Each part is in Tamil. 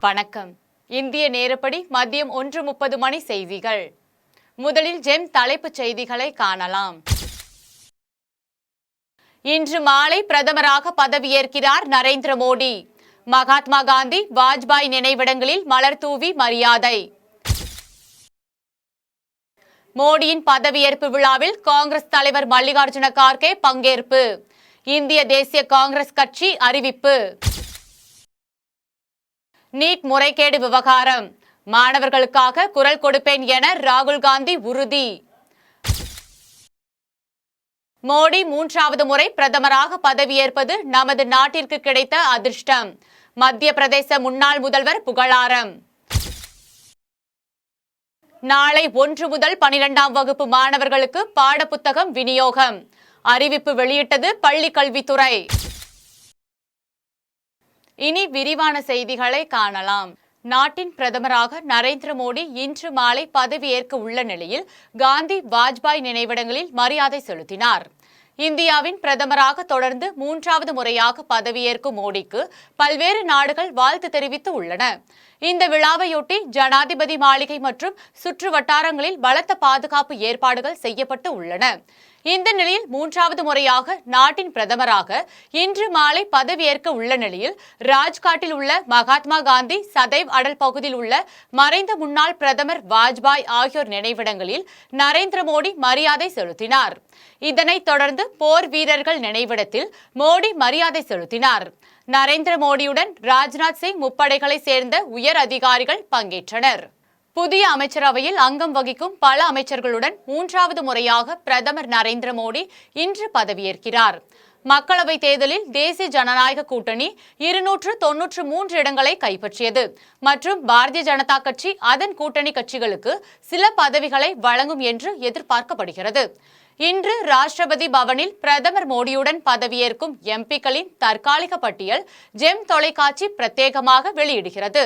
வணக்கம். இந்திய நேரப்படி மதியம் 1:30 மணி செய்திகள். முதலில் ஜெம் தலைப்புச் செய்திகளை காணலாம். இன்று மாலை பிரதமராக பதவியேற்கிறார் நரேந்திர மோடி. மகாத்மா காந்தி, வாஜ்பாய் நினைவிடங்களில் மலர் தூவி மரியாதை. மோடியின் பதவியேற்பு விழாவில் காங்கிரஸ் தலைவர் மல்லிகார்ஜுன கார்கே பங்கேற்பு. இந்திய தேசிய காங்கிரஸ் கட்சி அறிவிப்பு. நீட் முறைகேடு விவகாரம். மாணவர்களுக்காக குரல் கொடுப்பேன் என ராகுல் காந்தி உறுதி. மோடி 3வது முறை பிரதமராக பதவியேற்பது நமது நாட்டிற்கு கிடைத்த அதிர்ஷ்டம். மத்திய பிரதேச முன்னாள் முதல்வர் புகழாரம். நாளை 1 முதல் 12ஆம் வகுப்பு மாணவர்களுக்கு பாடப்புத்தகம் விநியோகம். அறிவிப்பு வெளியிட்டது பள்ளி கல்வித்துறை. இனி விரிவான செய்திகளை காணலாம். நாட்டின் பிரதமராக நரேந்திர மோடி இன்று மாலை பதவியேற்க உள்ள நிலையில் காந்தி, வாஜ்பாய் நினைவிடங்களில் மரியாதை செலுத்தினார். இந்தியாவின் பிரதமராக தொடர்ந்து 3வது முறையாக பதவியேற்கும் மோடிக்கு பல்வேறு நாடுகள் வாழ்த்து தெரிவித்து உள்ளன. இந்த விழாவையொட்டி ஜனாதிபதி மாளிகை மற்றும் சுற்று வட்டாரங்களில் பலத்த பாதுகாப்பு ஏற்பாடுகள் செய்யப்பட்டு உள்ளன. இந்த நிலையில் 3வது முறையாக நாட்டின் பிரதமராக இன்று மாலை பதவியேற்க உள்ள நிலையில் ராஜ்காட்டில் உள்ள மகாத்மா காந்தி சதைவ் அடல் பகுதியில் உள்ள மறைந்த முன்னாள் பிரதமர் வாஜ்பாய் ஆகியோர் நினைவிடங்களில் நரேந்திர மோடி மரியாதை செலுத்தினார். இதனைத் தொடர்ந்து போர் வீரர்கள் நினைவிடத்தில் மோடி மரியாதை செலுத்தினார். நரேந்திர மோடியுடன் ராஜ்நாத் சிங், முப்படைகளை சேர்ந்த உயர் அதிகாரிகள் பங்கேற்றனர். புதிய அமைச்சரவையில் அங்கம் வகிக்கும் பல அமைச்சர்களுடன் 3வது முறையாக பிரதமர் நரேந்திர மோடி இன்று பதவியேற்கிறார். மக்களவை தேர்தலில் தேசிய ஜனநாயக கூட்டணி 293 இடங்களை கைப்பற்றியது மற்றும் பாரதிய ஜனதா கட்சி அதன் கூட்டணி கட்சிகளுக்கு சில பதவிகளை வழங்கும் என்று எதிர்பார்க்கப்படுகிறது. இன்று ராஷ்டிரபதி பவனில் பிரதமர் மோடியுடன் பதவியேற்கும் எம்பிக்களின் தற்காலிக பட்டியல் ஜெம் தொலைக்காட்சி பிரத்யேகமாக வெளியிடுகிறது.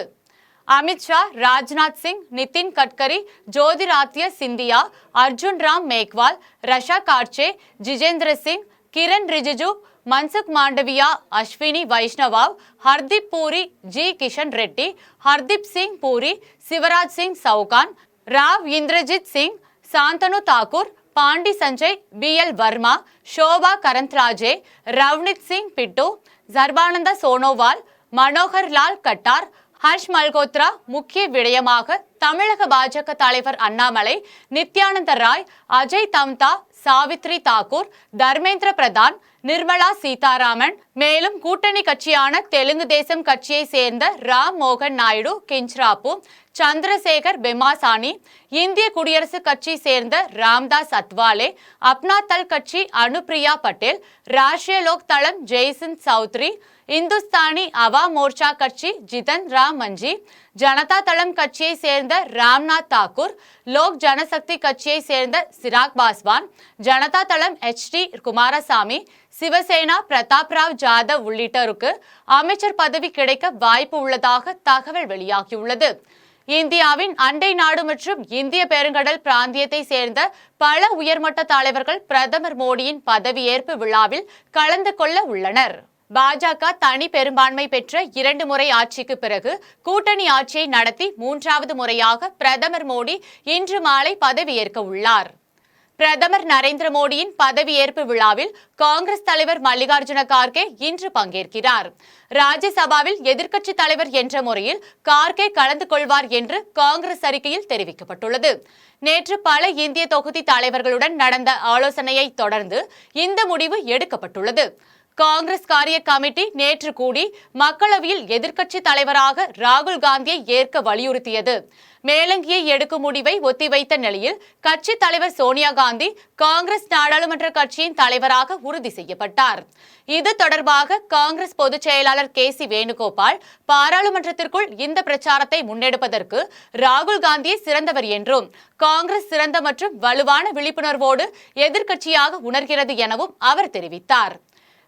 அமித்ஷா, ராஜ்நாத் சிங், நிதின் கட்கரி, ஜோதிராத்ய சிந்தியா, அர்ஜுன் ராம் மேக்வால், ரஷா கார்ச்சே, ஜிதேந்திர சிங், கிரண் ரிஜிஜு, மன்சுக் மாண்டவியா, அஸ்வினி வைஷ்ணவாவ், ஹர்தீப் பூரி, ஜி கிஷன் ரெட்டி, ஹர்தீப் சிங் பூரி, சிவராஜ் சிங் சவுகான், ராவ் இந்திரஜித் சிங், சாந்தனு தாக்கூர், பாண்டி சஞ்சய், BL வர்மா, ஷோபா கரந்த்ராஜே, ரவ்னித் சிங் பிட்டு, சர்பானந்த சோனோவால், மனோகர் லால் கட்டார், ஹர்ஷ் மல்கோத்ரா. முக்கிய விடயமாக தமிழக பாஜக தலைவர் அண்ணாமலை, நித்யானந்த ராய், அஜய் தம்தா, சாவித்ரி தாக்கூர், தர்மேந்திர பிரதான், நிர்மலா சீதாராமன், மேலும் கூட்டணி கட்சியான தெலுங்கு தேசம் கட்சியை சேர்ந்த ராம் மோகன் நாயுடு கிஞ்ச்ராப்பு, சந்திரசேகர் பெமாசானி, இந்திய குடியரசுக் கட்சி சேர்ந்த ராம்தாஸ் அத்வாலே, அப்னா தள் கட்சி அனுப்பிரியா பட்டேல், ராஷ்டிரிய லோக் தளம் ஜெய்சிங் சௌத்ரி, இந்துஸ்தானி அவா மோர்ச்சா கட்சி ஜிதன் ராம் மஞ்சி, ஜனதா தளம் கட்சியை சேர்ந்த ராம்நாத் தாக்கூர், லோக் ஜனசக்தி கட்சியை சேர்ந்த சிராக் பாஸ்வான், ஜனதா தளம் HD குமாரசாமி, சிவசேனா பிரதாப் ராவ் ஜாதவ் உள்ளிட்டோருக்கு அமைச்சர் பதவி கிடைக்க வாய்ப்பு உள்ளதாக தகவல் வெளியாகியுள்ளது. இந்தியாவின் அண்டை நாடு மற்றும் இந்திய பெருங்கடல் பிராந்தியத்தை சேர்ந்த பல உயர்மட்ட தலைவர்கள் பிரதமர் மோடியின் பதவியேற்பு விழாவில் கலந்து கொள்ள உள்ளனர். பாஜக தனி பெரும்பான்மை பெற்ற 2 முறை ஆட்சிக்கு பிறகு கூட்டணி ஆட்சியை நடத்தி 3வது முறையாக பிரதமர் மோடி இன்று மாலை பதவியேற்க உள்ளார். பிரதமர் நரேந்திர மோடியின் பதவியேற்பு விழாவில் காங்கிரஸ் தலைவர் மல்லிகார்ஜுன கார்கே இன்று பங்கேற்கிறார். ராஜ்யசபாவில் எதிர்க்கட்சி தலைவர் என்ற முறையில் கார்கே கலந்து கொள்வார் என்று காங்கிரஸ் அறிக்கையில் தெரிவிக்கப்பட்டுள்ளது. நேற்று பல இந்திய தொகுதி தலைவர்களுடன் நடந்த ஆலோசனையை தொடர்ந்து இந்த முடிவு எடுக்கப்பட்டுள்ளது. காங்கிரஸ் காரிய கமிட்டி நேற்று கூடி மக்களவையில் எதிர்க்கட்சி தலைவராக ராகுல் காந்தியை ஏற்க வலியுறுத்தியது. மேலங்கியை எடுக்கும் முடிவை ஒத்திவைத்த நிலையில் கட்சி தலைவர் சோனியா காந்தி காங்கிரஸ் நாடாளுமன்ற கட்சியின் தலைவராக உறுதி செய்யப்பட்டார். இது தொடர்பாக காங்கிரஸ் பொதுச் செயலாளர் KC வேணுகோபால் பாராளுமன்றத்திற்குள் இந்த பிரச்சாரத்தை முன்னெடுப்பதற்கு ராகுல் காந்தியை சிறந்தவர் என்றும் காங்கிரஸ் சிறந்த மற்றும் வலுவான விழிப்புணர்வோடு எதிர்க்கட்சியாக உணர்கிறது எனவும் அவர் தெரிவித்தார்.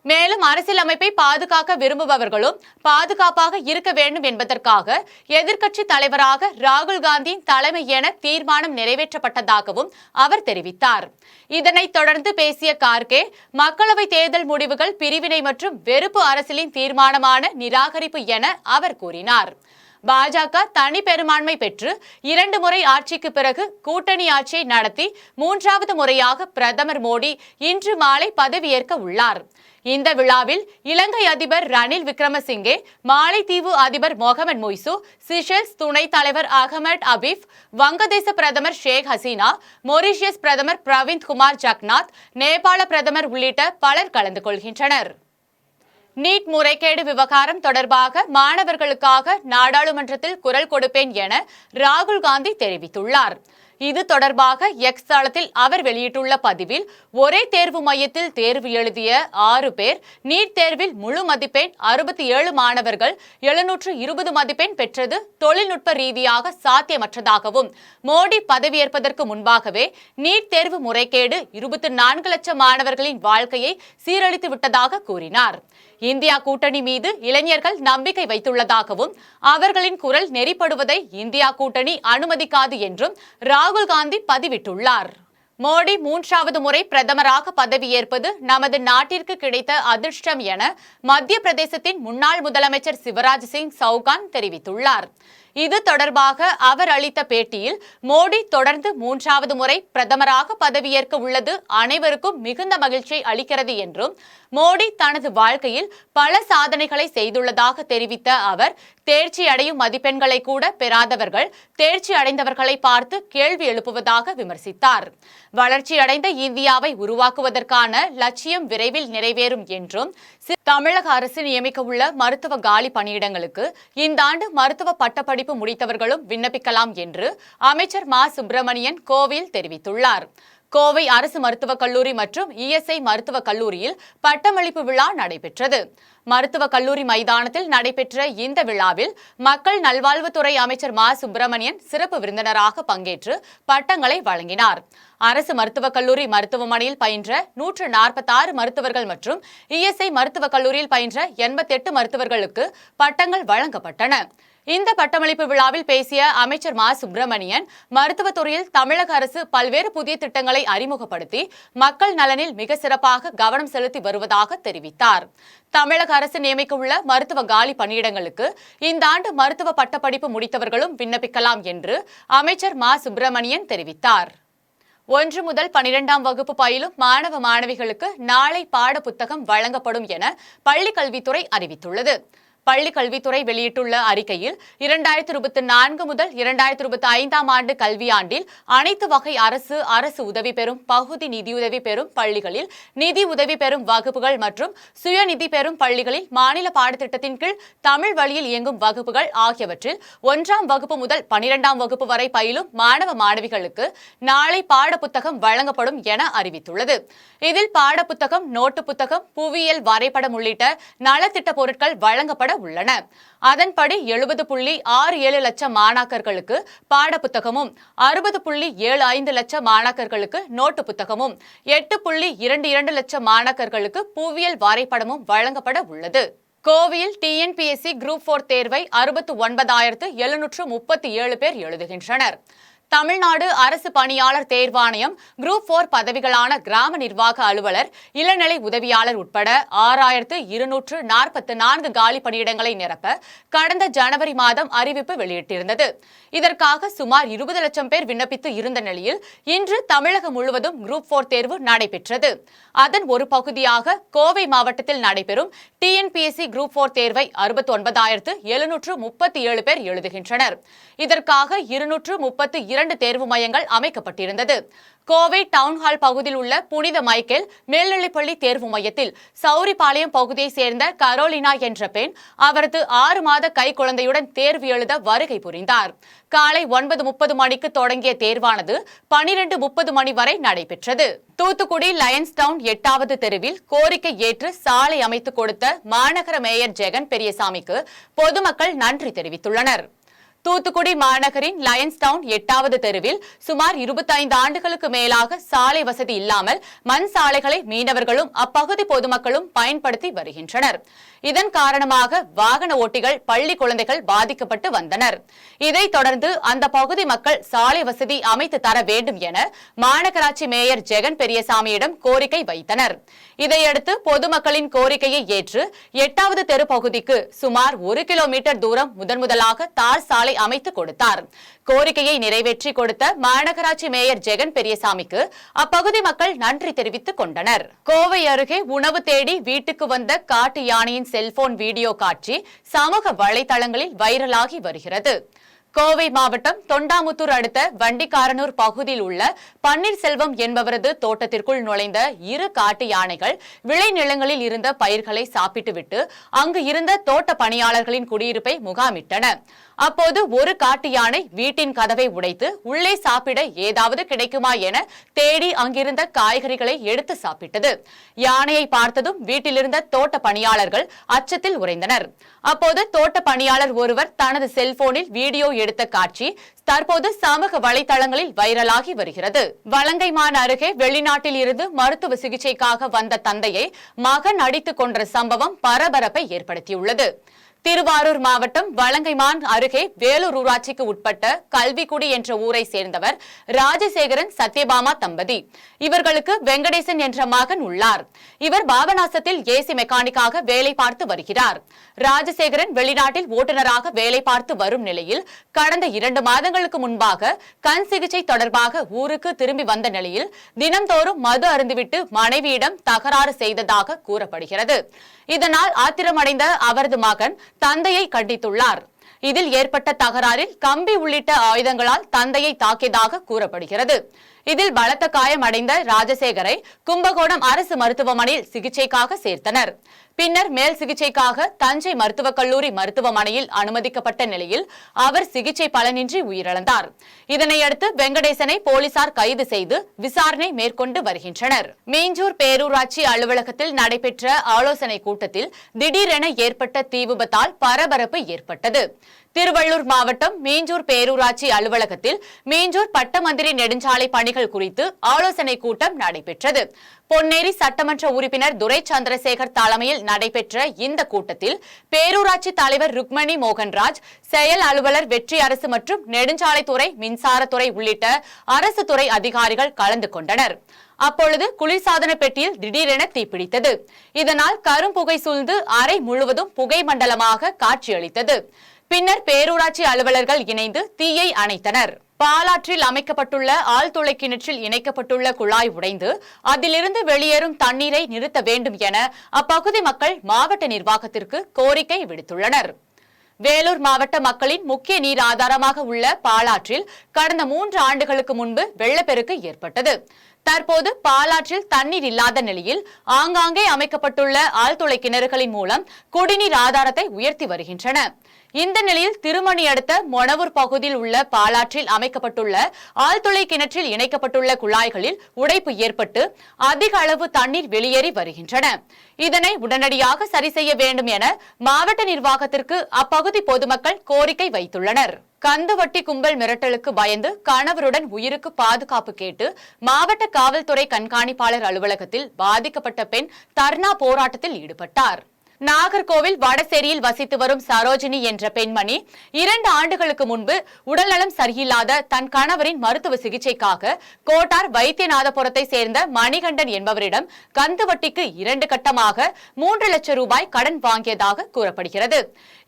மேலும் அரசியலமைப்பை பாதுகாக்க விரும்புபவர்களும் பாதுகாப்பாக இருக்க வேண்டும் என்பதற்காக எதிர்க்கட்சி தலைவராக ராகுல் காந்தியின் தலைமை என தீர்மானம் நிறைவேற்றப்பட்டதாகவும் அவர் தெரிவித்தார். இதனைத் தொடர்ந்து பேசிய கார்கே, மக்களவை தேர்தல் முடிவுகள் பிரிவினை மற்றும் வெறுப்பு அரசியலின் தீர்மானமான நிராகரிப்பு என அவர் கூறினார். பாஜக தனி பெரும்பான்மை பெற்று 2 முறை ஆட்சிக்கு பிறகு கூட்டணி ஆட்சியை நடத்தி 3வது முறையாக பிரதமர் மோடி இன்று மாலை பதவியேற்க உள்ளார். இந்த விழாவில் இலங்கை அதிபர் ரணில் விக்ரமசிங்கே, மாலைத்தீவு அதிபர் மொஹமட் மொய்சு, சிஷல்ஸ் துணைத் தலைவர் அகமட் அபீப், வங்கதேச பிரதமர் ஷேக் ஹசீனா, மொரீஷியஸ் பிரதமர் பிரவிந்த் குமார் ஜக்நாத், நேபாள பிரதமர் உள்ளிட்ட பலர் கலந்து கொள்கின்றனர். நீட் முறைகேடு விவகாரம் தொடர்பாக மாணவர்களுக்காக நாடாளுமன்றத்தில் குரல் கொடுப்பேன் என ராகுல் காந்தி தெரிவித்துள்ளார். இது தொடர்பாக எக்ஸ் தளத்தில் அவர் வெளியிட்டுள்ள பதிவில், ஒரே தேர்வு மையத்தில் தேர்வு எழுதிய 6 பேர், நீட் தேர்வில் முழு மதிப்பெண் 67 மாணவர்கள் 720 மதிப்பெண் பெற்றது தொழில்நுட்ப ரீதியாக சாத்தியமற்றதாகவும், மோடி பதவியேற்பதற்கு முன்பாகவே நீட் தேர்வு முறைகேடு 24 லட்சம் மாணவர்களின் வாழ்க்கையை சீரழித்து விட்டதாக கூறினார். இந்தியா கூட்டணி மீது இளைஞர்கள் நம்பிக்கை வைத்துள்ளதாகவும், அவர்களின் குரல் நெறிப்படுவதை இந்தியா கூட்டணி அனுமதிக்காது என்றும் ராகுல் காந்தி பதிவிட்டுள்ளார். மோடி 3வது முறை பிரதமராக பதவியேற்பது நமது நாட்டிற்கு கிடைத்த அதிர்ஷ்டம் என மத்திய பிரதேசத்தின் முன்னாள் முதலமைச்சர் சிவராஜ் சிங் சௌகான் தெரிவித்துள்ளார். இது தொடர்பாக அவர் அளித்த பேட்டியில், மோடி தொடர்ந்து 3வது முறை பிரதமராக பதவியேற்க உள்ளது அனைவருக்கும் மிகுந்த மகிழ்ச்சியை அளிக்கிறது என்றும், மோடி தனது வாழ்க்கையில் பல சாதனைகளை செய்துள்ளதாக தெரிவித்த அவர், தேர்ச்சி அடையும் மதிப்பெண்களை கூட பெறாதவர்கள் தேர்ச்சி அடைந்தவர்களை பார்த்து கேள்வி எழுப்புவதாக விமர்சித்தார். வளர்ச்சியடைந்த இந்தியாவை உருவாக்குவதற்கான லட்சியம் விரைவில் நிறைவேறும் என்றும், தமிழக அரசு நியமிக்க உள்ள மருத்துவ காலி பணியிடங்களுக்கு இந்த ஆண்டு மருத்துவ பட்டப்படிப்பு முடித்தவர்களும் விண்ணப்பிக்கலாம் என்று அமைச்சர் மா சுப்பிரமணியன் கோவையில் தெரிவித்துள்ளார். கோவை அரசு மருத்துவக் கல்லூரி மற்றும் இஎஸ்ஐ மருத்துவக் கல்லூரியில் பட்டமளிப்பு விழா நடைபெற்றது. மருத்துவக் கல்லூரி மைதானத்தில் நடைபெற்ற இந்த விழாவில் மக்கள் நல்வாழ்வுத்துறை அமைச்சர் மா சுப்பிரமணியன் சிறப்பு விருந்தினராக பங்கேற்று பட்டங்களை வழங்கினார். அரசு மருத்துவக் கல்லூரி மருத்துவமனையில் பயின்ற 146 மருத்துவர்கள் மற்றும் இஎஸ்ஐ மருத்துவக் கல்லூரியில் பயின்ற 88 மருத்துவர்களுக்கு பட்டங்கள் வழங்கப்பட்டன. இந்த பட்டமளிப்பு விழாவில் பேசிய அமைச்சர் மா சுப்பிரமணியன், மருத்துவத்துறையில் தமிழக அரசு பல்வேறு புதிய திட்டங்களை அறிமுகப்படுத்தி மக்கள் நலனில் மிக சிறப்பாக கவனம் செலுத்தி வருவதாக தெரிவித்தார். தமிழக அரசு நியமிக்க உள்ள மருத்துவ காலி பணியிடங்களுக்கு இந்த ஆண்டு மருத்துவ பட்டப்படிப்பு முடித்தவர்களும் விண்ணப்பிக்கலாம் என்று அமைச்சர் மா சுப்பிரமணியன் தெரிவித்தார். 1 முதல் 12ஆம் வகுப்பு பயிலும் மாணவ மாணவிகளுக்கு நாளை பாட புத்தகம் வழங்கப்படும் என பள்ளிக்கல்வித்துறை அறிவித்துள்ளது. பள்ளிக்கல்வித்துறை வெளியிட்டுள்ள அறிக்கையில், 2024 முதல் 2025ஆம் ஆண்டு கல்வியாண்டில் அனைத்து வகை அரசு உதவி பெறும், பகுதி நிதியுதவி பெறும் பள்ளிகளில், நிதி உதவி பெறும் வகுப்புகள் மற்றும் சுயநிதி பெறும் பள்ளிகளில் மாநில பாடத்திட்டத்தின் கீழ் தமிழ் வழியில் இயங்கும் வகுப்புகள் ஆகியவற்றில் 1ஆம் வகுப்பு முதல் 12ஆம் வகுப்பு வரை பயிலும் மாணவ மாணவிகளுக்கு நாளை பாட புத்தகம் வழங்கப்படும் என அறிவித்துள்ளது. இதில் பாட புத்தகம், நோட்டு புத்தகம், புவியியல் வரைபடம் உள்ளிட்ட நலத்திட்ட பொருட்கள் வழங்கப்பட உள்ளன. அதன்படி 70.67 லட்சம் மாணாக்கர்களுக்கு பாட புத்தகமும், 60.75 லட்சம் மாணாக்கர்களுக்கு நோட்டு புத்தகமும், 8.22 லட்சம் மாணாக்கர்களுக்கு புவியியல் வரைபடமும் வழங்கப்பட உள்ளது. கோவையில் டிஎன்பிஎஸ்சி குரூப் 4 தேர்வை 69,737 பேர் எழுதுகின்றனர். தமிழ்நாடு அரசு பணியாளர் தேர்வாணையம் குரூப் 4 பதவிகளான கிராம நிர்வாக அலுவலர், இளநிலை உதவியாளர் உட்பட 6,244 காலி பணியிடங்களை நிரப்ப கடந்த ஜனவரி மாதம் அறிவிப்பு வெளியிட்டிருந்தது. இதற்காக சுமார் 20 லட்சம் பேர் விண்ணப்பித்து இருந்த நிலையில் இன்று தமிழகம் முழுவதும் குரூப் 4 தேர்வு நடைபெற்றது. அதன் ஒரு பகுதியாக கோவை மாவட்டத்தில் நடைபெறும் டிஎன்பிஎஸ்சி குரூப் 4 தேர்வை 69,737 பேர் எழுதுகின்றனர். இதற்காக 232 தேர்வு மையங்கள் அமைக்கப்பட்டிருந்தது. கோவை டவுன்ஹால் பகுதியில் உள்ள புனித மைக்கேல் மேல்நிலைப்பள்ளி தேர்வு மையத்தில் சௌரிபாளையம் பகுதியை சேர்ந்த கரோலினா என்ற பெண் அவரது 6 மாத கை குழந்தையுடன் தேர்வு எழுத வருகை புரிந்தார். காலை 9:30 மணிக்கு தொடங்கிய தேர்வானது 12:30 மணி வரை நடைபெற்றது. தூத்துக்குடி லயன்ஸ் டவுன் 8வது தெருவில் கோரிக்கை ஏற்று சாலை அமைத்துக் கொடுத்த மாநகர மேயர் ஜெகன் பெரியசாமிக்கு பொதுமக்கள் நன்றி தெரிவித்துள்ளனர். தூத்துக்குடி மாநகரின் லயன்ஸ் டவுன் 8வது தெருவில் சுமார் 25 ஆண்டுகளுக்கு மேலாக சாலை வசதி இல்லாமல் மண் சாலைகளை மீனவர்களும் அப்பகுதி பொதுமக்களும் பயன்படுத்தி வருகின்றனர். இதன் காரணமாக வாகன ஓட்டிகள், பள்ளி குழந்தைகள் பாதிக்கப்பட்டு வந்தனர். இதைத் தொடர்ந்து அந்த பகுதி மக்கள் சாலை வசதி அமைத்து தர வேண்டும் என மாநகராட்சி மேயர் ஜெகன் பெரியசாமியிடம் கோரிக்கை வைத்தனர். இதையடுத்து பொதுமக்களின் கோரிக்கையை ஏற்று 8வது தெரு பகுதிக்கு சுமார் 1 கிலோமீட்டர் தூரம் முதன்முதலாக தார் சாலை அமைத்து கொடுத்தார். கோரிக்கையை நிறைவேற்றி கொடுத்த மாநகராட்சி மேயர் ஜெகன் பெரியசாமிக்கு அப்பகுதி மக்கள் நன்றி தெரிவித்துக் கொண்டனர். கோவை அருகே உணவு தேடி வீட்டுக்கு வந்த காட்டு யானையின் செல்போன் வீடியோ காட்சி சமூக வலைதளங்களில் வைரலாகி வருகிறது. கோவை மாவட்டம் தொண்டாமுத்தூர் அடுத்த வண்டிக்காரனூர் பகுதியில் உள்ள பன்னீர்செல்வம் என்பவரது தோட்டத்திற்குள் நுழைந்த 2 காட்டு யானைகள் விளைநிலங்களில் இருந்த பயிர்களை சாப்பிட்டுவிட்டு அங்கு இருந்த தோட்ட பணியாளர்களின் குடியிருப்பை முகாமிட்டன. அப்போது ஒரு காட்டு யானை வீட்டின் கதவை உடைத்து உள்ளே சாப்பிட ஏதாவது கிடைக்குமா என தேடி அங்கிருந்த காய்கறிகளை எடுத்து சாப்பிட்டது. யானையை பார்த்ததும் வீட்டிலிருந்த தோட்ட பணியாளர்கள் அச்சத்தில் உறைந்தனர். அப்போது தோட்ட பணியாளர் ஒருவர் தனது செல்போனில் வீடியோ எடுத்த காட்சி தற்போது சமூக வலைதளங்களில் வைரலாகி வருகிறது. வலங்கைமான் அருகே வெளிநாட்டில் இருந்து மருத்துவ சிகிச்சைக்காக வந்த தந்தையை மகன் அடித்துக் கொன்ற சம்பவம் பரபரப்பை ஏற்படுத்தியுள்ளது. திருவாரூர் மாவட்டம் வலங்கைமான் அருகே வேலூர் ஊராட்சிக்கு உட்பட்ட கல்விக்குடி என்ற ஊரை சேர்ந்தவர் ராஜசேகரன், சத்யபாமா தம்பதி. இவர்களுக்கு வெங்கடேசன் என்ற மகன் உள்ளார். இவர் பாபநாசத்தில் ஏசி மெக்கானிக்காக வேலை பார்த்து வருகிறார். ராஜசேகரன் வெளிநாட்டில் ஓட்டுநராக வேலை பார்த்து வரும் நிலையில் கடந்த 2 மாதங்களுக்கு முன்பாக கண் சிகிச்சை தொடர்பாக ஊருக்கு திரும்பி வந்த நிலையில் தினம்தோறும் மது அருந்துவிட்டு மனைவியிடம் தகராறு செய்ததாக கூறப்படுகிறது. இதனால் ஆத்திரமடைந்த அவரது மகன் தந்தையை கண்டித்துள்ளார். இதில் ஏற்பட்ட தகராறில் கம்பி உள்ளிட்ட ஆயுதங்களால் தந்தையை தாக்கியதாக கூறப்படுகிறது. இதில் பலத்த காயமடைந்த ராஜசேகரை கும்பகோணம் அரசு மருத்துவமனையில் சிகிச்சைக்காக சேர்த்தனர். பின்னர் மேல் சிகிச்சைக்காக தஞ்சை மருத்துவக் கல்லூரி மருத்துவமனையில் அனுமதிக்கப்பட்ட நிலையில் அவர் சிகிச்சை பலனின்றி உயிரிழந்தார். இதனையடுத்து வெங்கடேசனை போலீசார் கைது செய்து விசாரணை மேற்கொண்டு வருகின்றனர். மீஞ்சூர் பேரூராட்சி அலுவலகத்தில் நடைபெற்ற ஆலோசனை கூட்டத்தில் திடீரென ஏற்பட்ட தீ விபத்தால் பரபரப்பு ஏற்பட்டது. திருவள்ளூர் மாவட்டம் மீஞ்சூர் பேரூராட்சி அலுவலகத்தில் மீஞ்சூர் பட்டமந்திரி நெடுஞ்சாலை பணிகள் குறித்து ஆலோசனை கூட்டம் நடைபெற்றது. பொன்னேரி சட்டமன்ற உறுப்பினர் துரை சந்திரசேகர் தலைமையில் நடைபெற்ற இந்த கூட்டத்தில் பேரூராட்சி தலைவர் ருக்மணி மோகன்ராஜ், செயல் அலுவலர் வெற்றி அரசு மற்றும் நெடுஞ்சாலைத்துறை, மின்சாரத்துறை உள்ளிட்ட அரசு துறை அதிகாரிகள் கலந்து கொண்டனர். அப்பொழுது குளிர்சாதன பெட்டியில் திடீரென தீப்பிடித்தது. இதனால் கரும்புகை சூழ்ந்து அறை முழுவதும் புகை மண்டலமாக காட்சியளித்தது. பின்னர் பேரூராட்சி அலுவலர்கள் இணைந்து தீயை அணைத்தனர். பாலாற்றில் அமைக்கப்பட்டுள்ள ஆழ்துளை கிணற்றில் இணைக்கப்பட்டுள்ள குழாய் உடைந்து அதிலிருந்து வெளியேறும் தண்ணீரை நிறுத்த வேண்டும் என அப்பகுதி மக்கள் மாவட்ட நிர்வாகத்திற்கு கோரிக்கை விடுத்துள்ளனர். வேலூர் மாவட்ட மக்களின் முக்கிய நீர் ஆதாரமாக உள்ள பாலாற்றில் கடந்த 3 ஆண்டுகளுக்கு முன்பு வெள்ளப்பெருக்கு ஏற்பட்டது. தற்போது பாலாற்றில் தண்ணீர் இல்லாத நிலையில் ஆங்காங்கே அமைக்கப்பட்டுள்ள ஆழ்துளை கிணறுகளின் மூலம் குடிநீர் ஆதாரத்தை உயர்த்தி வருகின்றன. இந்த நிலையில் திருமணி அடுத்த மொனவூர் பகுதியில் உள்ள பாலாற்றில் அமைக்கப்பட்டுள்ள ஆழ்துளை கிணற்றில் இணைக்கப்பட்டுள்ள குழாய்களில் உடைப்பு ஏற்பட்டு அதிக அளவு தண்ணீர் வெளியேறி வருகின்றன. இதனை உடனடியாக சரி செய்ய வேண்டும் என மாவட்ட நிர்வாகத்திற்கு அப்பகுதி பொதுமக்கள் கோரிக்கை வைத்துள்ளனர். கந்துவட்டி கும்பல் மிரட்டலுக்கு பயந்து கணவருடன் உயிருக்கு பாதுகாப்பு கேட்டு மாவட்ட காவல்துறை கண்காணிப்பாளர் அலுவலகத்தில் பாதிக்கப்பட்ட பெண் தர்ணா போராட்டத்தில் ஈடுபட்டார். நாகர்கோவில் வடசேரியில் வசித்து வரும் சரோஜினி என்ற பெண்மணி 2 ஆண்டுகளுக்கு முன்பு உடல்நலம் சரியில்லாத தன் கணவரின் மருத்துவ சிகிச்சைக்காக கோட்டார் வைத்தியநாதபுரத்தை சேர்ந்த மணிகண்டன் என்பவரிடம் கந்துவட்டிக்கு 2 கட்டமாக 3 லட்சம் ரூபாய் கடன் வாங்கியதாக கூறப்படுகிறது.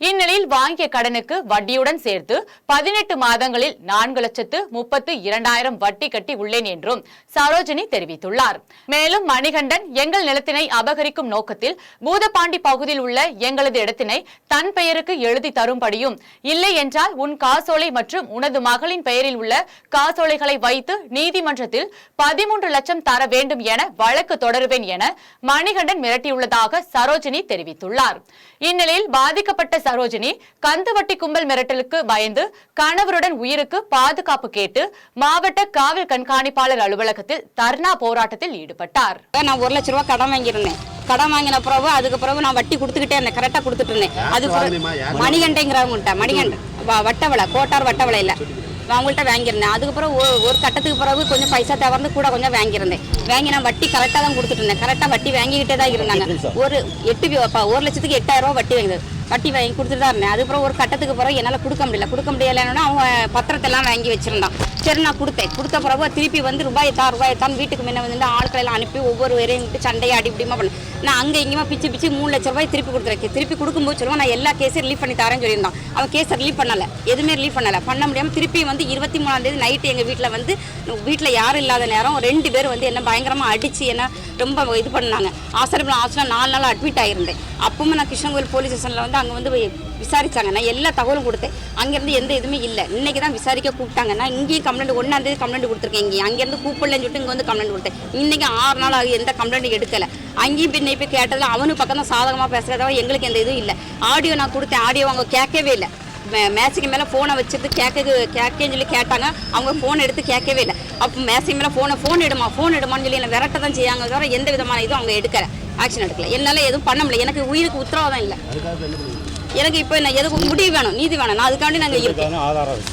இந்நிலையில் வாங்கிய கடனுக்கு வட்டியுடன் சேர்த்து 18 மாதங்களில் 4,32,000 வட்டி கட்டி உள்ளேன் என்றும் சரோஜினி தெரிவித்துள்ளார். மேலும் மணிகண்டன் எங்கள் நிலத்தினை அபகரிக்கும் நோக்கத்தில் பூதப்பாண்டி பகுதியில் உள்ள எங்களது இடத்தினை தன் பெயருக்கு எழுதி தரும்படியும், இல்லை என்றால் உன் காசோலை மற்றும் உனது மகளின் பெயரில் உள்ள காசோலைகளை வைத்து நீதிமன்றத்தில் 13 லட்சம் தர வேண்டும் என வழக்கு தொடருவேன் என மணிகண்டன் மிரட்டியுள்ளதாக சரோஜினி தெரிவித்துள்ளார். இந்நிலையில் பாதிக்கப்பட்ட சரோஜினி கந்துவட்டி கும்பல் மிரட்டலுக்கு பயந்து கணவருடன் உயிருக்கு பாதுகாப்பு கேட்டு மாவட்ட காவல் கண்காணிப்பாளர் அலுவலகத்தில் தர்ணா போராட்டத்தில் ஈடுபட்டார். நான் 1 லட்சம் ரூபாய் கடன் வாங்கியிருந்தேன். கடன் வாங்கின பிறகு அதுக்கு பிறகு நான் வட்டி கொடுத்துக்கிட்டே இருந்தேன், கரெக்டாக கொடுத்துட்டு இருந்தேன். அது மணிகண்டைங்கிறவங்கள்ட்ட மணிகண்டன் வட்டவளை கோட்டார் வட்டவளை இல்லை அவங்கள்ட்ட வாங்கியிருந்தேன். அதுக்கப்புறம் ஒரு கட்டத்துக்கு பிறகு கொஞ்சம் பைசா தவறு கூட கொஞ்சம் வாங்கியிருந்தேன். வாங்கி நான் வட்டி கரெக்டாக தான் கொடுத்துட்டு இருந்தேன். கரெக்டாக வட்டி வாங்கிக்கிட்டே தான் இருந்தாங்க. ஒரு 1,00,000க்கு 8,000 ரூபா வட்டி வட்டி வாங்கி கொடுத்துட்டு தான் இருந்தேன். அதுக்கப்புறம் ஒரு கட்டத்துக்கு பிறகு என்னால் கொடுக்க முடியலன்னா அவங்க பத்திரத்தெல்லாம் வாங்கி வச்சுருந்தான். சரி நான் கொடுத்த பிறகு திருப்பி வந்து ரூபாய் தான் வீட்டுக்கு முன்ன வந்து ஆட்களெல்லாம் அனுப்பி ஒவ்வொரு வரையும் விட்டு சண்டையை அடிப்படிமா பண்ணேன். நான் அங்கே இங்கேயுமா பிச்சு 3 லட்ச ரூபாய் திருப்பி கொடுத்துருக்கேன். திருப்பி கொடுக்கும்போது சொல்லுவான் நான் எல்லா கேஸையும் ரிலீஃப் பண்ணி தரேன்னு சொல்லியிருந்தான். அவன் கேஸை ரிலீஃப் பண்ணலை, எதுவுமே ரிலீஃப் பண்ண முடியாமல் திருப்பி வந்து 23ஆம் தேதி நைட்டு எங்கள் வீட்டில் வந்து வீட்டில் யாரும் இல்லாத நேரம் 2 பேர் வந்து என்ன பயங்கரமாக அடித்து என்ன ரொம்ப இது பண்ணாங்க. ஹாஸ்பிட்டல் 4 நாள் அட்மிட் ஆகியிருந்தேன். அப்பவும் நான் கிருஷ்ணகோயில் போலீஸ் ஸ்டேஷனில் வந்து அங்கே வந்து விசாரிச்சாங்க. நான் எல்லா தகவலும் கொடுத்தேன். அங்கேருந்து எந்த இதுவுமே இல்லை. இன்னைக்கு தான் விசாரிக்க கூப்பிட்டாங்க. நான் இங்கேயும் கம்ப்ளைண்ட் 1ஆம் தேதி கம்ப்ளைண்ட் கொடுத்துருக்கேன். அங்கேருந்து கூப்பிடலன்னு சொல்லிட்டு இங்கே வந்து கம்ப்ளைண்ட் கொடுத்தேன். இன்னைக்கு 6 நாள் ஆகி எந்த கம்ப்ளைண்ட் எடுக்கலை. அங்கேயும் பின்ன போய் கேட்டதில் அவனு பக்கம் தான் சாதகமாக பேசுகிறதா எங்களுக்கு எந்த இதுவும் இல்லை. ஆடியோ நான் கொடுத்தேன். ஆடியோ அவங்க கேட்கவே இல்லை. மேட்சுக்கு மேலே ஃபோனை வச்சுட்டு கேட்கேன்னு சொல்லி கேட்டாங்க. அவங்க ஃபோன் எடுத்து கேட்கவே இல்லை. அப்போ மேட்சுக்கு மேலே ஃபோன் எடுமான்னு சொல்லி என்னை விரட்ட தான் செய்யாங்க தவிர எந்த விதமான இதுவும் அவங்க எடுக்கலை, ஆக்ஷன் எடுக்கல. என்னால் எதுவும் பண்ண முடியல. எனக்கு உயிருக்கு உத்தரவாதம் இல்லை. எனக்கு இப்போ என்ன எதுக்கு முடிவு வேணும், நீதி வேணும். நான் அதுக்காண்டி நாங்கள் இருக்கேன்.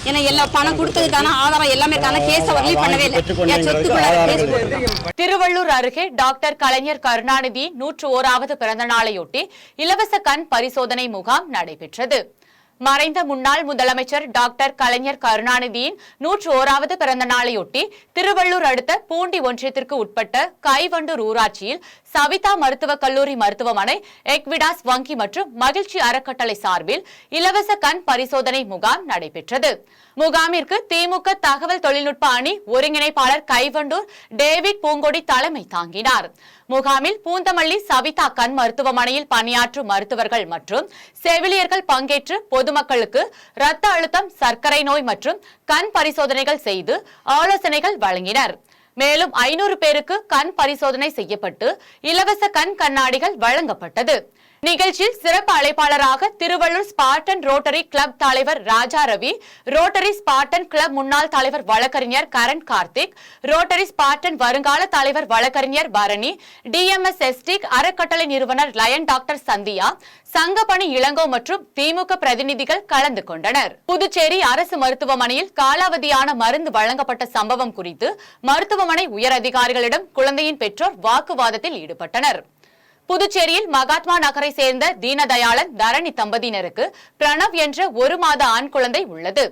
ஏன்னா எல்லா பணம் கொடுத்ததுக்கான ஆதாரம் எல்லாமே தானே கேஸை வரலி பண்ணவே இல்லை. என் சொத்துக்குள்ள திருவள்ளூர் அருகே டாக்டர் கலைஞர் கருணாநிதி 101வது பிறந்த நாளையொட்டி இலவச கண் பரிசோதனை முகாம் நடைபெற்றது. மறைந்த முன்னாள் முதலமைச்சர் டாக்டர் கலைஞர் கருணாநிதியின் 101வது பிறந்த நாளையொட்டி திருவள்ளூர் அடுத்த பூண்டி ஒன்றியத்திற்கு உட்பட்ட கைவண்டூர் ஊராட்சியில் சவிதா மருத்துவக் கல்லூரி மருத்துவமனை, எக்விடாஸ் வங்கி மற்றும் மகிழ்ச்சி அறக்கட்டளை சார்பில் இலவச கண் பரிசோதனை முகாம் நடைபெற்றது. முகாமிற்கு திமுக தகவல் தொழில்நுட்ப அணி ஒருங்கிணைப்பாளர் கைவண்டூர் டேவிட் பூங்கொடி தலைமை தாங்கினார். முகாமில் பூந்தமல்லி சவிதா கண் மருத்துவமனையில் பணியாற்றும் மருத்துவர்கள் மற்றும் செவிலியர்கள் பங்கேற்று பொதுமக்களுக்கு இரத்த அழுத்தம், சர்க்கரை நோய் மற்றும் கண் பரிசோதனைகள் செய்து ஆலோசனைகள் வழங்கினர். மேலும் 500 பேருக்கு கண் பரிசோதனை செய்யப்பட்டு இலவச கண் கண்ணாடிகள் வழங்கப்பட்டது. நிகழ்ச்சியில் சிறப்பு அழைப்பாளராக திருவள்ளூர் ஸ்பார்டன் ரோட்டரி கிளப் தலைவர் ராஜா ரவி, ரோட்டரி ஸ்பார்டன் கிளப் முன்னாள் தலைவர் வழக்கறிஞர் கரண் கார்த்திக், ரோட்டரி ஸ்பார்டன் வருங்கால தலைவர் வழக்கறிஞர் பரணி, DMS எஸ்டிக் அறக்கட்டளை நிறுவனர் லயன் டாக்டர் சந்தியா, சங்கப்பணி இளங்கோ மற்றும் திமுக பிரதிநிதிகள் கலந்து கொண்டனர். புதுச்சேரி அரசு மருத்துவமனையில் காலாவதியான மருந்து வழங்கப்பட்ட சம்பவம் குறித்து மருத்துவமனை உயர் அதிகாரிகளிடம் குழந்தையின் பெற்றோர் வாக்குவாதத்தில் ஈடுபட்டனர். புதுச்சேரியில் மகாத்மா நகரை சேர்ந்த தீனதயாளன் தரணி தம்பதியினருக்கு பிரணவ் என்ற 1 மாத ஆண் குழந்தை உள்ளது.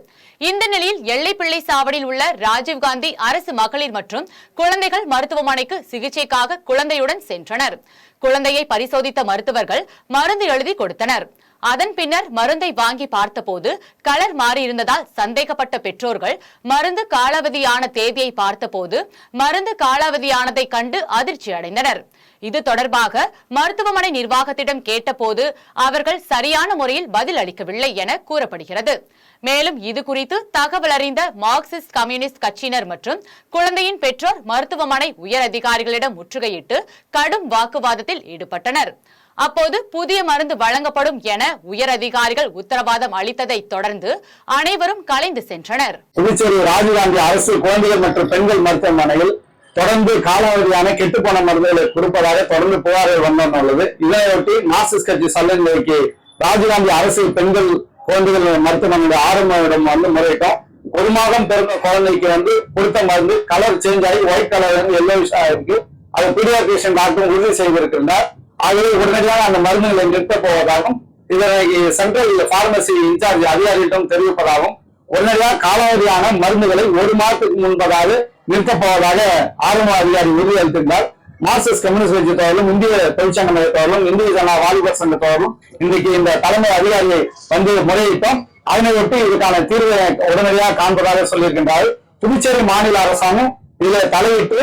இந்த நிலையில் எல்லைப்பிள்ளை சாவடியில் உள்ள ராஜீவ்காந்தி அரசு மகளிர் மற்றும் குழந்தைகள் மருத்துவமனைக்கு சிகிச்சைக்காக குழந்தையுடன் சென்றனர். குழந்தையை பரிசோதித்த மருத்துவர்கள் மருந்து எழுதி கொடுத்தனர். அதன் பின்னர் மருந்தை வாங்கி பார்த்தபோது கலர் மாறியிருந்ததால் சந்தேகப்பட்ட பெற்றோர்கள் மருந்து காலாவதியான தேதியை பார்த்தபோது மருந்து காலாவதியானதை கண்டு அதிர்ச்சி அடைந்தனர். இது தொடர்பாக மருத்துவமனை நிர்வாகத்திடம் கேட்டபோது அவர்கள் சரியான முறையில் பதில் அளிக்கவில்லை என கூறப்படுகிறது. மேலும் இது குறித்து தகவல் அறிந்த மார்க்சிஸ்ட் கம்யூனிஸ்ட் கட்சியினர் மற்றும் குழந்தையின் பெற்றோர் மருத்துவமனை உயர் அதிகாரிகளிடம் முற்றுகையிட்டு கடும் வாக்குவாதத்தில் ஈடுபட்டனர். அப்போது புதிய மருந்து வழங்கப்படும் என உயர் அதிகாரிகள் உத்தரவாதம் அளித்ததை தொடர்ந்து அனைவரும் கலைந்து சென்றனர். புதுச்சேரி ராஜீவ்காந்தி அரசு குழந்தைகள் மற்றும் பெண்கள் மருத்துவமனையில் தொடர்ந்து காலாவதியான கெட்டுப்போன மருந்துகளை கொடுப்பதாக தொடர்ந்து புகார்கள் வந்துள்ளது. இதனையொட்டி மார்க்சிஸ்ட் கட்சி சல்லன்மைக்கு ராஜீவ்காந்தி அரசு பெண்கள் குழந்தைகள் மருத்துவமனை ஆரம்பிடம் வந்து முறையிட்டோம். 1 மாதம் பிறந்த குழந்தைக்கு வந்து கொடுத்த மருந்து கலர் சேஞ்ச் ஆகி ஒயிட் கலர் எல்லோவிஷ் ஆயிருக்கு. அது பீடியாட்ரிஷியன் டாக்டர் உறுதி செய்திருக்கின்றார். ஆகவே உடனடியாக அந்த மருந்துகளை நிறுத்தப் போவதாகவும் இதனை சென்ட்ரல் பார்மசி இன்சார்ஜ் அதிகாரிகளிடம் தெரிவிப்பதாகவும் உடனடியாக காலாவதியான மருந்துகளை 1 மாதத்துக்கு முன்பதாக நிறுத்தப் போவதாக ஆரம்ப அதிகாரி உறுதியளித்திருந்தார். மார்க்சிஸ்ட் கம்யூனிஸ்ட் கட்சி தோழரும், இந்திய தொழிற்சங்க மையத்தோழரும், இந்திய ஜன வாலிபர் சங்க தோழரும் இன்றைக்கு இந்த தலைமை அதிகாரியை வந்து முறையிட்டோம். அதனையொட்டி இதுக்கான தீர்வை உடனடியாக காண்பதாக சொல்லியிருக்கின்றார். புதுச்சேரி மாநில அரசாங்கம் இதில் தலையிட்டு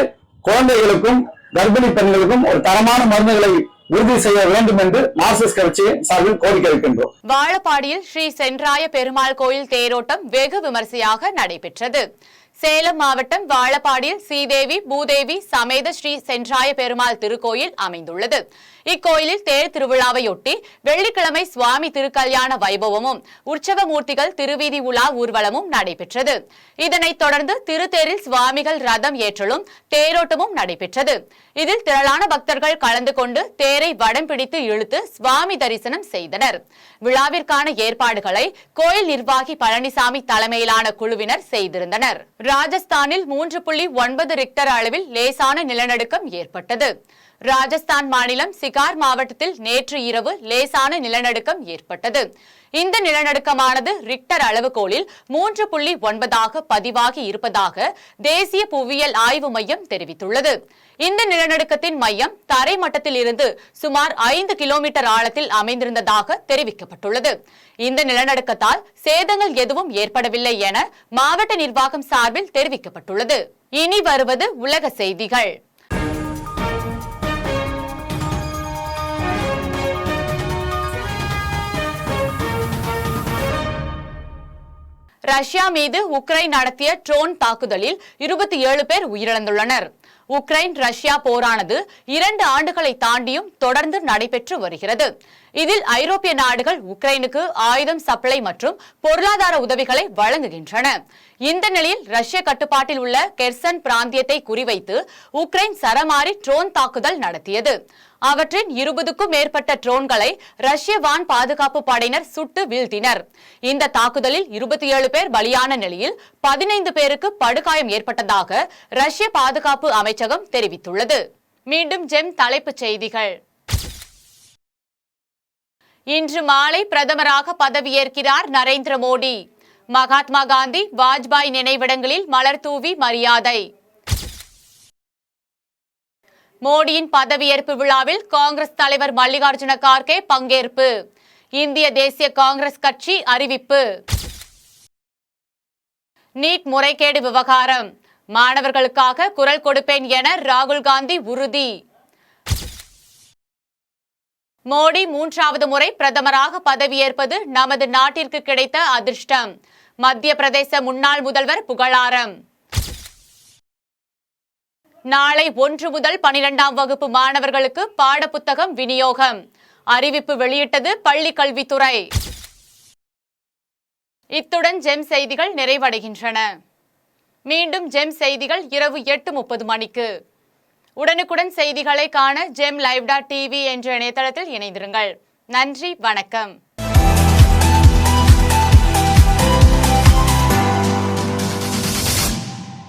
குழந்தைகளுக்கும் கர்ப்பிணி பெண்களுக்கும் ஒரு தரமான மருந்துகளை உறுதி செய்ய வேண்டும் என்று மார்க்சிஸ்ட் கட்சி சார்பில் கோரிக்கை வைக்கின்றோம். வாழப்பாடியில் ஸ்ரீ சென்றாய பெருமாள் கோயில் தேரோட்டம் வெகு விமரிசையாக நடைபெற்றது. சேலம் மாவட்டம் வாழப்பாடியில் ஸ்ரீதேவி பூதேவி சமேத ஸ்ரீ சென்றாய பெருமாள் திருக்கோயில் அமைந்துள்ளது. இக்கோயிலில் தேர் திருவிழாவையொட்டி வெள்ளிக்கிழமை சுவாமி திருக்கல்யாண வைபவமும் உற்சவ மூர்த்திகள் திருவீதி உலா ஊர்வலமும் நடைபெற்றது. இதனைத் தொடர்ந்து திருத்தேரில் சுவாமிகள் ரதம் ஏற்றலும் தேரோட்டமும் நடைபெற்றது. இதில் திரளான பக்தர்கள் கலந்து கொண்டு தேரை வடம் பிடித்து இழுத்து சுவாமி தரிசனம் செய்தனர். விழாவிற்கான ஏற்பாடுகளை கோயில் நிர்வாகி பழனிசாமி தலைமையிலான குழுவினர் செய்திருந்தனர். ராஜஸ்தானில் 3.9 ரிக்டர் அளவில் லேசான நிலநடுக்கம் ஏற்பட்டது. ராஜஸ்தான் மாநிலம் சிகார் மாவட்டத்தில் நேற்று இரவு லேசான நிலநடுக்கம் ஏற்பட்டது. இந்த நிலநடுக்கமானது ரிக்டர் அளவுகோலில் 3.9 பதிவாகி இருப்பதாக தேசிய புவியியல் ஆய்வு மையம் தெரிவித்துள்ளது. இந்த நிலநடுக்கத்தின் மையம் தரை மட்டத்தில் இருந்து சுமார் 5 கிலோமீட்டர் ஆழத்தில் அமைந்திருந்ததாக தெரிவிக்கப்பட்டுள்ளது. இந்த நிலநடுக்கத்தால் சேதங்கள் எதுவும் ஏற்படவில்லை என மாவட்ட நிர்வாகம் சார்பில் தெரிவிக்கப்பட்டுள்ளது. இனி வருவது உலக செய்திகள். ரஷ்யா மீது உக்ரைன் நடத்திய ட்ரோன் தாக்குதலில் 27 பேர் உயிரிழந்துள்ளனர். உக்ரைன் ரஷ்யா போரானது 2 ஆண்டுகளை தாண்டியும் தொடர்ந்து நடைபெற்று வருகிறது. இதில் ஐரோப்பிய நாடுகள் உக்ரைனுக்கு ஆயுதம் சப்ளை மற்றும் பொருளாதார உதவிகளை வழங்குகின்றன. இந்த நிலையில் ரஷ்ய கட்டுப்பாட்டில் உள்ள கெர்சன் பிராந்தியத்தை குறிவைத்து உக்ரைன் சரமாரி ட்ரோன் தாக்குதல் நடத்தியது. அவற்றின் 20க்கும் மேற்பட்ட ட்ரோன்களை ரஷ்ய வான் பாதுகாப்பு படையினர் சுட்டு வீழ்த்தினர். இந்த தாக்குதலில் 27 பேர் பலியான நிலையில் 15 பேருக்கு படுகாயம் ஏற்பட்டதாக ரஷ்ய பாதுகாப்பு அமைச்சகம் தெரிவித்துள்ளது. மீண்டும் ஜெம் தலைப்புச் செய்திகள். இன்று மாலை பிரதமராக பதவியேற்கிறார் நரேந்திர மோடி. மகாத்மா காந்தி வாஜ்பாய் நினைவிடங்களில் மலர் தூவி மரியாதை. மோடியின் பதவியேற்பு விழாவில் காங்கிரஸ் தலைவர் மல்லிகார்ஜுன கார்கே பங்கேற்பு. இந்திய தேசிய காங்கிரஸ் கட்சி அறிவிப்பு. நீட் முறைகேடு விவகாரம். மாணவர்களுக்காக குரல் கொடுப்பேன் என ராகுல் காந்தி உறுதி. மோடி 3வது முறை பிரதமராக பதவியேற்பது நமது நாட்டிற்கு கிடைத்த அதிர்ஷ்டம். மத்திய பிரதேச முன்னாள் முதல்வர் புகழாரம். நாளை 1 முதல் 12ஆம் வகுப்பு மாணவர்களுக்கு பாடப்புத்தகம் விநியோகம். அறிவிப்பு வெளியிட்டது பள்ளி கல்வித்துறை. இத்துடன் ஜெம் செய்திகள் நிறைவடைகின்றன. மீண்டும் ஜெம் செய்திகள் இரவு 8:30 மணிக்கு. உடனுக்குடன் செய்திகளை காண GemLive.tv என்ற இணையதளத்தில் இணைந்திருங்கள். நன்றி, வணக்கம்.